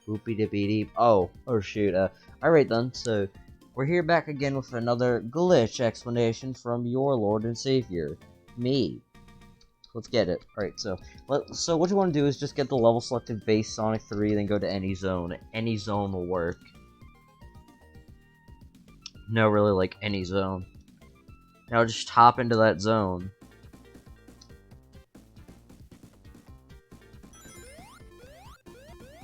Boopy dippy deep. Oh shoot. Alright then, so we're here back again with another glitch explanation from your Lord and Savior, me. Let's get it. Alright, so what you want to do is just get the level selected base Sonic 3, then go to any zone. Any zone will work. No, really, like any zone. Now just hop into that zone.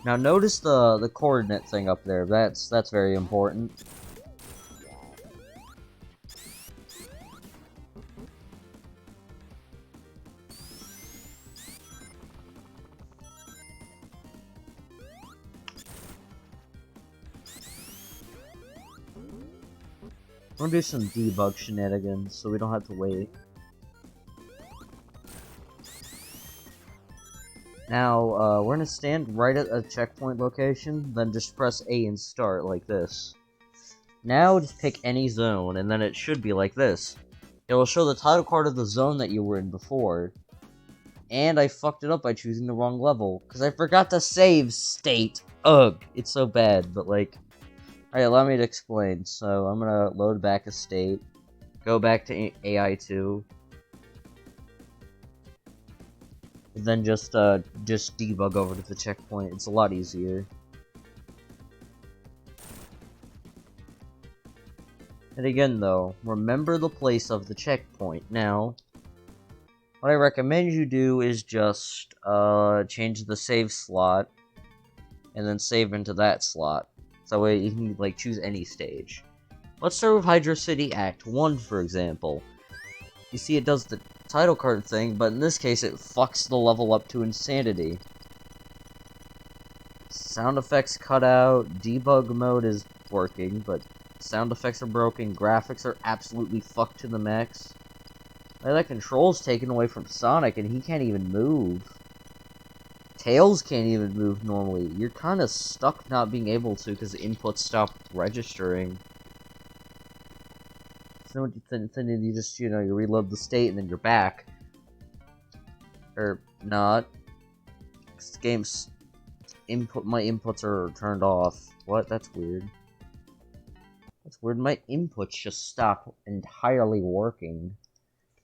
Now notice the coordinate thing up there. That's very important. We're gonna do some debug shenanigans so we don't have to wait. Now, we're gonna stand right at a checkpoint location, then just press A and start, like this. Now, just pick any zone, and then it should be like this. It will show the title card of the zone that you were in before. And I fucked it up by choosing the wrong level, because I forgot to save state. Ugh, it's so bad, but like... Alright, allow me to explain. So, I'm gonna load back a state, go back to AI2, and then just debug over to the checkpoint. It's a lot easier. And again though, remember the place of the checkpoint. Now, what I recommend you do is just change the save slot, and then save into that slot. So that way you can like choose any stage. Let's start with Hydro City Act 1, for example. You see it does the title card thing, but in this case it fucks the level up to insanity. Sound effects cut out, debug mode is working, but sound effects are broken, graphics are absolutely fucked to the max. That control's taken away from Sonic and he can't even move. Tails can't even move normally. You're kind of stuck not being able to because the inputs stop registering. So what then you just, you reload the state and then you're back. Or not. This game's my inputs are turned off. What? That's weird. That's weird. My inputs just stop entirely working.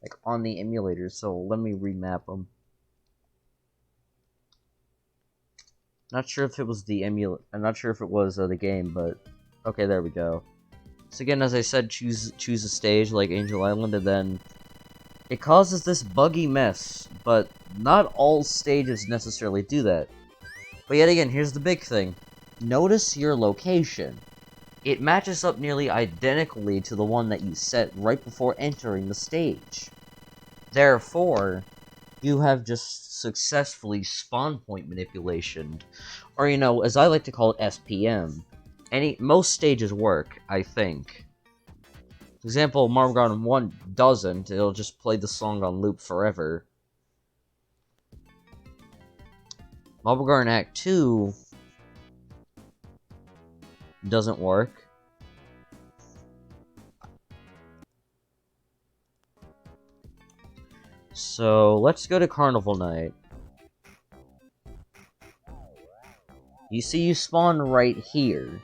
Like on the emulator, so let me remap them. Not sure if it was the I'm not sure if it was the game, but okay, there we go. So again, as I said, choose a stage like Angel Island, and then it causes this buggy mess. But not all stages necessarily do that. But yet again, here's the big thing. Notice your location. It matches up nearly identically to the one that you set right before entering the stage. Therefore, you have just successfully spawn point manipulation, or as I like to call it, SPM. Most stages work, I think. For example, Marble Garden 1 doesn't, it'll just play the song on loop forever. Marble Garden Act 2 doesn't work. So, let's go to Carnival Night. You see you spawn right here.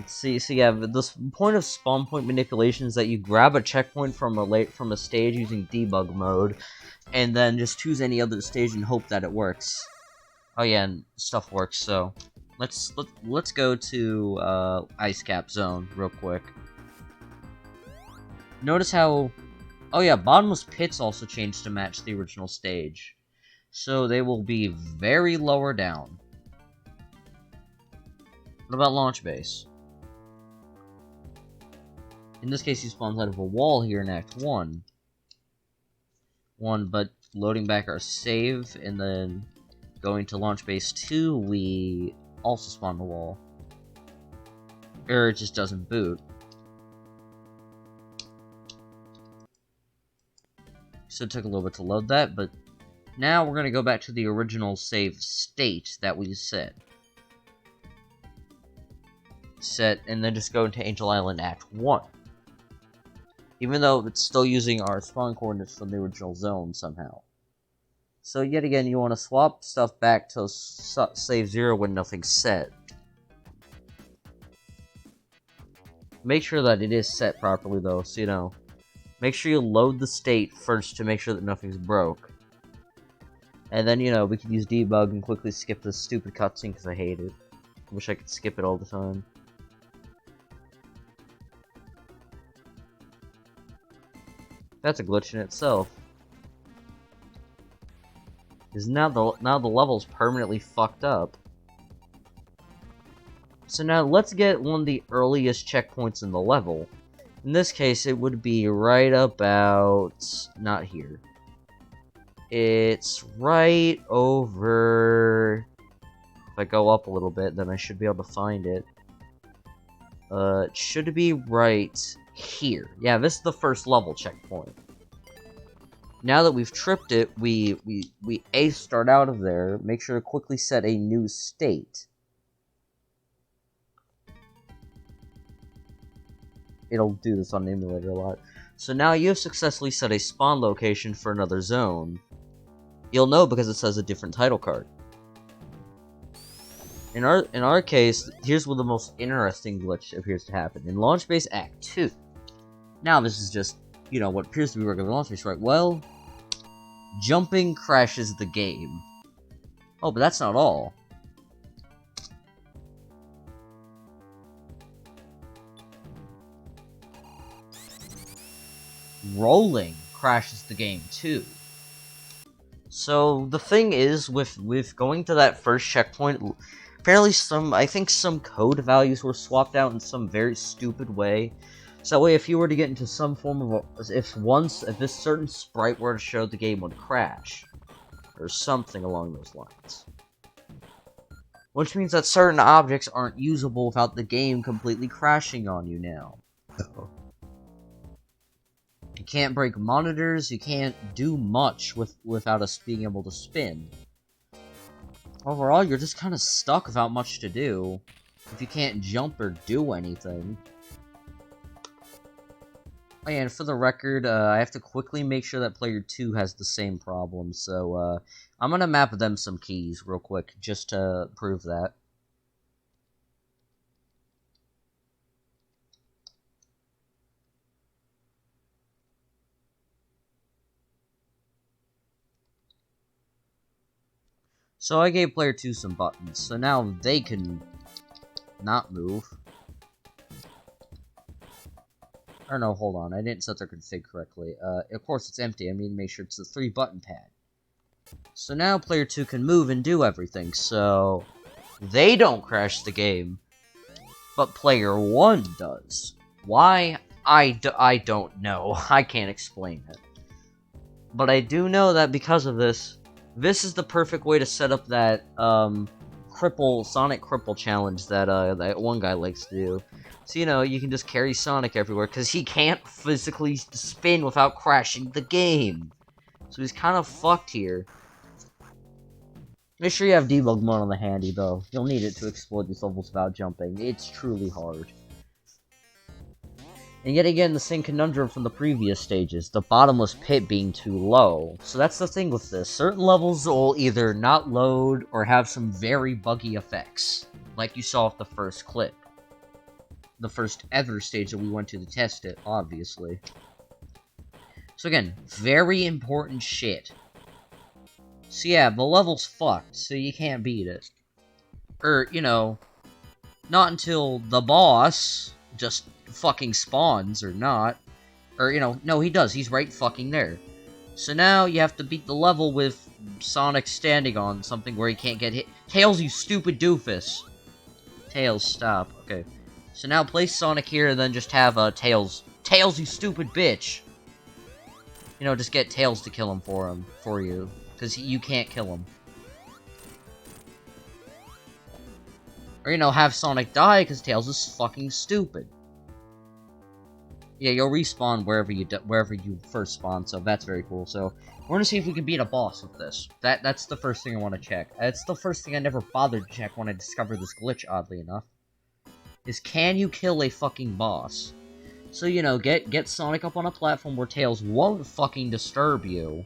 So yeah, the point of spawn point manipulation is that you grab a checkpoint from a stage using debug mode, and then just choose any other stage and hope that it works. Oh yeah, and stuff works, so... Let's go to, Ice Cap Zone, real quick. Notice how... Oh yeah, bottomless pits also changed to match the original stage. So they will be very lower down. What about launch base? In this case, he spawns out of a wall here in Act 1. But loading back our save, and then going to launch base 2, we also spawn the wall. Or it just doesn't boot. So it took a little bit to load that, but now we're going to go back to the original save state that we set, and then just go into Angel Island Act 1. Even though it's still using our spawn coordinates from the original zone somehow. So yet again, you want to swap stuff back to save 0 when nothing's set. Make sure that it is set properly, though, so, you know, make sure you load the state first to make sure that nothing's broke. And then, you know, we can use debug and quickly skip this stupid cutscene because I hate it. I wish I could skip it all the time. That's a glitch in itself. Because now the level's permanently fucked up. So now let's get one of the earliest checkpoints in the level. In this case, it would be right about... not here. It's right over... If I go up a little bit, then I should be able to find it. It should be right here. Yeah, this is the first level checkpoint. Now that we've tripped it, we start out of there. Make sure to quickly set a new state. It'll do this on the emulator a lot. So now you have successfully set a spawn location for another zone. You'll know because it says a different title card. In our case, here's where the most interesting glitch appears to happen. In Launch Base Act 2. Now this is just, you know, what appears to be regular launch base, right? Well, jumping crashes the game. Oh, but that's not all. Rolling crashes the game too. So the thing is, with going to that first checkpoint, apparently I think some code values were swapped out in some very stupid way. So that way, if you were to get into some form of if this certain sprite were to show, the game would crash, or something along those lines. Which means that certain objects aren't usable without the game completely crashing on you now. You can't break monitors, you can't do much without us being able to spin. Overall, you're just kind of stuck without much to do, if you can't jump or do anything. Oh yeah, and for the record, I have to quickly make sure that player 2 has the same problem, so I'm gonna map them some keys real quick, just to prove that. So I gave player 2 some buttons, so now they can not move. Or no, hold on, I didn't set their config correctly. Of course it's empty, I need to make sure it's a 3-button pad. So now player 2 can move and do everything, so they don't crash the game, but player 1 does. Why? I don't know. I can't explain it. But I do know that because of this, this is the perfect way to set up that Sonic Cripple challenge that that one guy likes to do. So, you know, you can just carry Sonic everywhere, because he can't physically spin without crashing the game. So he's kind of fucked here. Make sure you have debug mode on the handy, though. You'll need it to explore these levels without jumping. It's truly hard. And yet again, the same conundrum from the previous stages, the bottomless pit being too low. So that's the thing with this. Certain levels will either not load or have some very buggy effects, like you saw with the first clip. The first ever stage that we went to test it, obviously. So again, very important shit. So yeah, the level's fucked, so you can't beat it. Or, you know, not until the boss just fucking spawns, or not. Or, you know, no, he does, he's right fucking there. So now you have to beat the level with Sonic standing on something where he can't get hit. Tails, you stupid doofus! Tails, stop. Okay. So now place Sonic here and then just have Tails. Tails, you stupid bitch! You know, just get Tails to kill him for you. Because you can't kill him. Or, you know, have Sonic die because Tails is fucking stupid. Yeah, you'll respawn wherever you first spawn, so that's very cool. So, we're gonna see if we can beat a boss with this. That's the first thing I want to check. It's the first thing I never bothered to check when I discovered this glitch, oddly enough. Is, can you kill a fucking boss? So, you know, get Sonic up on a platform where Tails won't fucking disturb you.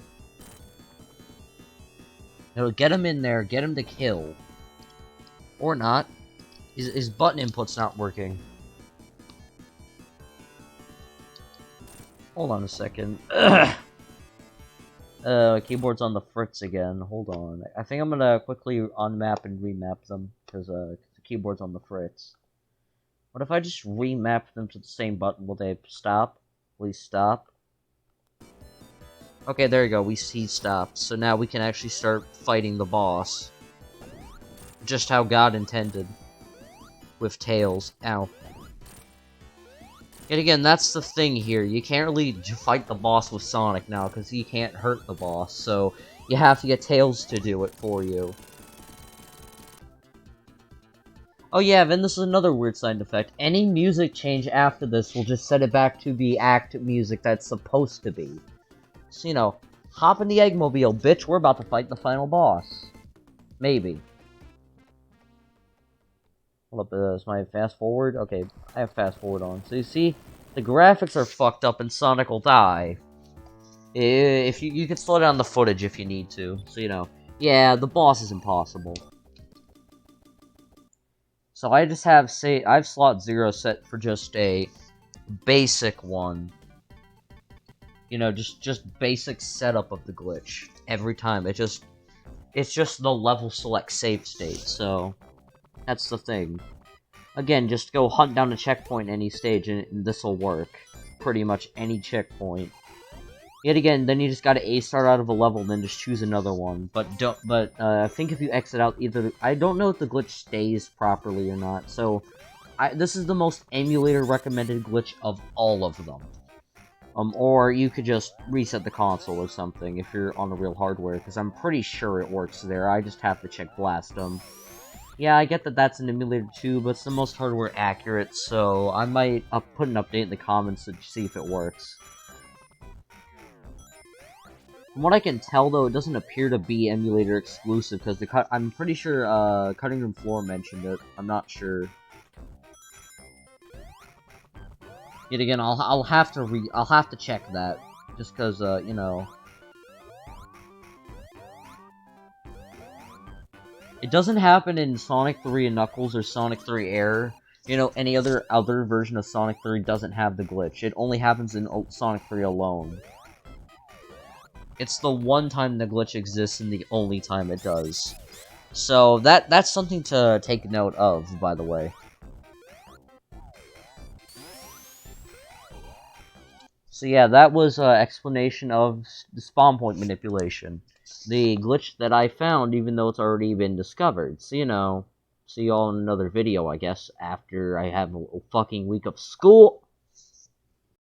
You know, get him in there, get him to kill. Or not. His button input's not working. Hold on a second. Keyboard's on the fritz again. Hold on. I think I'm gonna quickly unmap and remap them, because the keyboard's on the fritz. What if I just remap them to the same button? Will they stop? Please stop. Okay, there you go. He stopped. So now we can actually start fighting the boss. Just how God intended. With Tails. Ow. Yet again, that's the thing here. You can't really fight the boss with Sonic now, because he can't hurt the boss. So, you have to get Tails to do it for you. Oh yeah, then this is another weird side effect. Any music change after this will just set it back to the act music that's supposed to be. So, you know, hop in the Eggmobile, bitch, we're about to fight the final boss. Maybe. Hold up, is my fast forward? Okay, I have fast forward on. So you see, the graphics are fucked up and Sonic will die. If you can slow down the footage if you need to. So, you know, yeah, the boss is impossible. So I just have, I've slot 0 set for just a basic one. You know, just basic setup of the glitch. Every time, it's just the level select save state, so that's the thing. Again, just go hunt down a checkpoint any stage and this'll work. Pretty much any checkpoint. Yet again, then you just gotta A-start out of a level, then just choose another one. But I think if you exit out either... I don't know if the glitch stays properly or not, so... this is the most emulator-recommended glitch of all of them. Or you could just reset the console or something if you're on the real hardware, because I'm pretty sure it works there. I just have to check Blastum. Yeah, I get that that's an emulator too, but it's the most hardware accurate, so I might put an update in the comments to see if it works. From what I can tell, though, it doesn't appear to be emulator exclusive, because I'm pretty sure Cutting Room Floor mentioned it. I'm not sure. Yet again, I'll have to check that, just because you know. It doesn't happen in Sonic 3 and Knuckles or Sonic 3 Air. You know, any other version of Sonic 3 doesn't have the glitch. It only happens in Sonic 3 alone. It's the one time the glitch exists and the only time it does. So that's something to take note of, by the way. So yeah, that was an explanation of the spawn point manipulation. The glitch that I found, even though it's already been discovered. So, you know, see y'all in another video, I guess, after I have a fucking week of school.